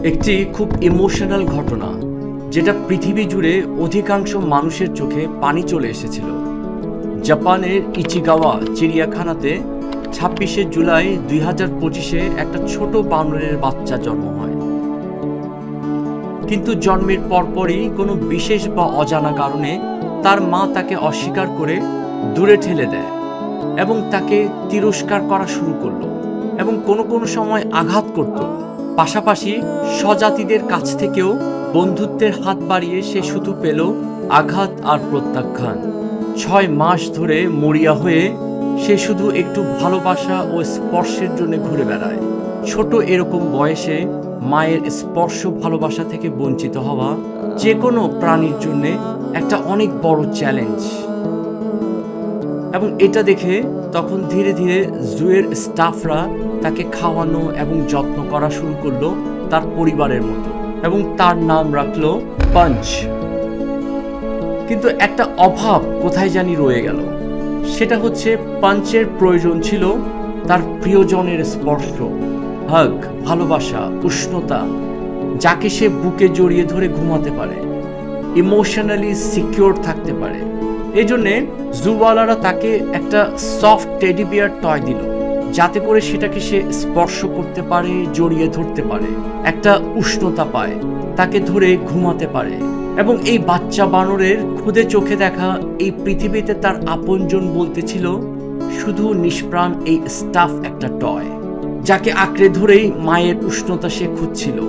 একটি খুব ইমোশনাল ঘটনা, যেটা পৃথিবী জুড়ে অধিকাংশ মানুষের চোখে পানি চলে এসেছিল। জাপানের ইচিগাওয়া চিড়িয়াখানাতে 26শে জুলাই 2025-এ একটা ছোট বানরের বাচ্চা জন্ম হয়। কিন্তু জন্মের পরপরই কোনো বিশেষ বা অজানা কারণে তার মা তাকে অস্বীকার করে দূরে ঠেলে দেয় এবং তাকে তিরস্কার করা শুরু করলো এবং কোনো কোনো সময় আঘাত করত। পাশাপাশি স্বজাতিদের কাছ থেকেও বন্ধুত্বের হাত বাড়িয়ে সে শুধু পেল আঘাত আর প্রত্যাখ্যান। 6 মাস ধরে মরিয়া হয়ে সে শুধু একটু ভালোবাসা ও স্পর্শের জন্য ঘুরে বেড়ায়। ছোট এরকম বয়সে মায়ের স্পর্শ ভালোবাসা থেকে বঞ্চিত হওয়া যে কোনো প্রাণীর জন্য একটা অনেক বড় চ্যালেঞ্জ। এবং এটা দেখে তখন ধীরে ধীরে জুয়ের স্টাফরা তাকে খাওয়ানো এবং যত্ন করা শুরু করলো তার পরিবারের মতো, এবং তার নাম রাখলো পাঞ্চ। কিন্তু একটা অভাব কোথায় জানি রয়ে গেল। সেটা হচ্ছে পাঞ্চের প্রয়োজন ছিল তার প্রিয়জনের স্পর্শ, হাগ, ভালোবাসা, উষ্ণতা, যাকে সে বুকে জড়িয়ে ধরে ঘুমাতে পারে, ইমোশনালি সিকিউর থাকতে পারে। এই জন্যে জুওয়ালারা তাকে একটা সফট টেডি বিয়ার টয় দিল, যাতে করে সেটাকে সে স্পর্শ করতে পারে, জড়িয়ে ধরতে পারে, একটা উষ্ণতা পায়, তাকে ধরে ঘুমাতে পারে। এবং এই বাচ্চা বানরের খুদে চোখে দেখা এই পৃথিবীতে তার আপনজন বলতে ছিল শুধু নিষ্প্রাণ এই স্টাফ একটা টয়, যাকে আঁকড়ে ধরেই মায়ের উষ্ণতা সে খুঁজছিল।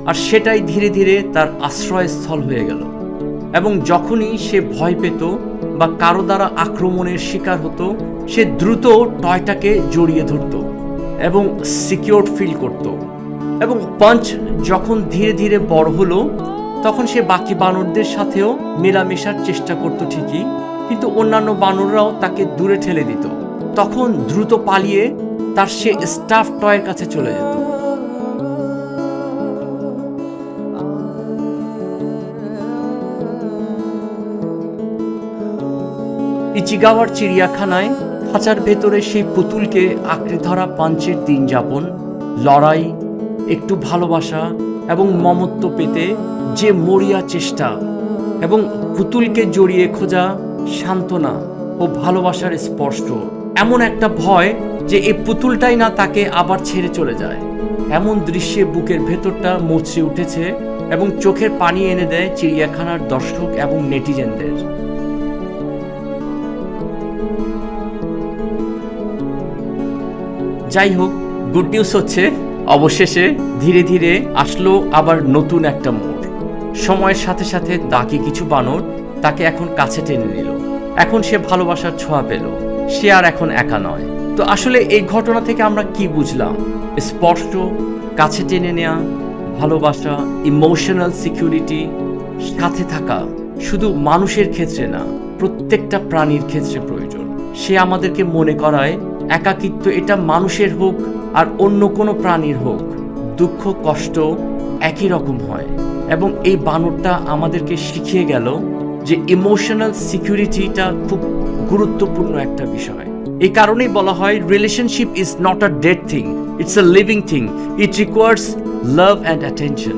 আর সেটাই ধীরে ধীরে তার আশ্রয়স্থল হয়ে গেল। এবং যখনই সে ভয় পেত বা কারো দ্বারা আক্রমণের শিকার হতো, সে দ্রুত টয়টাকে জড়িয়ে ধরত এবং সিকিউর ফিল করত। এবং পাঞ্চ যখন ধীরে ধীরে বড় হলো, তখন সে বাকি বানরদের সাথেও মেলামেশার চেষ্টা করত ঠিকই, কিন্তু অন্যান্য বানররাও তাকে দূরে ঠেলে দিত। তখন দ্রুত পালিয়ে তার সে স্টাফ টয়ের কাছে চলে যেত। ইচিগাওয়ার চিড়িয়াখানায় খাঁচার ভেতরে সেই পুতুলকে আঁকড়ে ধরা পাঞ্চের দিন যাপন, লড়াই, একটু ভালোবাসা এবং মমত্ব পেতে যে মরিয়া চেষ্টা, এবং পুতুলকে জড়িয়ে খোঁজা সান্ত্বনা ও ভালোবাসার স্পষ্ট, এমন একটা ভয় যে এই পুতুলটাই না তাকে আবার ছেড়ে চলে যায়, এমন দৃশ্যে বুকের ভেতরটা মুচড়ে উঠেছে এবং চোখের পানি এনে দেয় চিড়িয়াখানার দর্শক এবং নেটিজেনদের। যাই হোক, গুড নিউজ হচ্ছে অবশেষে ধীরে ধীরে আসলো আবার নতুন একটা মোড়। সময়ের সাথে সাথে বাকি কিছু বানর তাকে এখন কাছে টেনে নিল। এখন সে ভালোবাসার ছোঁয়া পেল, সে আর এখন একা নয়। তো আসলে এই ঘটনা থেকে আমরা কি বুঝলাম? স্পষ্ট, কাছে টেনে নেওয়া, ভালোবাসা, ইমোশনাল সিকিউরিটি, সাথে থাকা শুধু মানুষের ক্ষেত্রে না, প্রত্যেকটা প্রাণীর ক্ষেত্রে প্রয়োজন। সে আমাদেরকে মনে করায় একাকিত্ব এটা মানুষের হোক আর অন্য কোনো প্রাণীর হোক, দুঃখ কষ্ট একই রকম হয়। এবং এই বানরটা আমাদেরকে শিখিয়ে গেল যে ইমোশনাল সিকিউরিটিটা খুব গুরুত্বপূর্ণ একটা বিষয়। এই কারণেই বলা হয় relationship is not a dead thing, it's a living thing, it requires love and attention.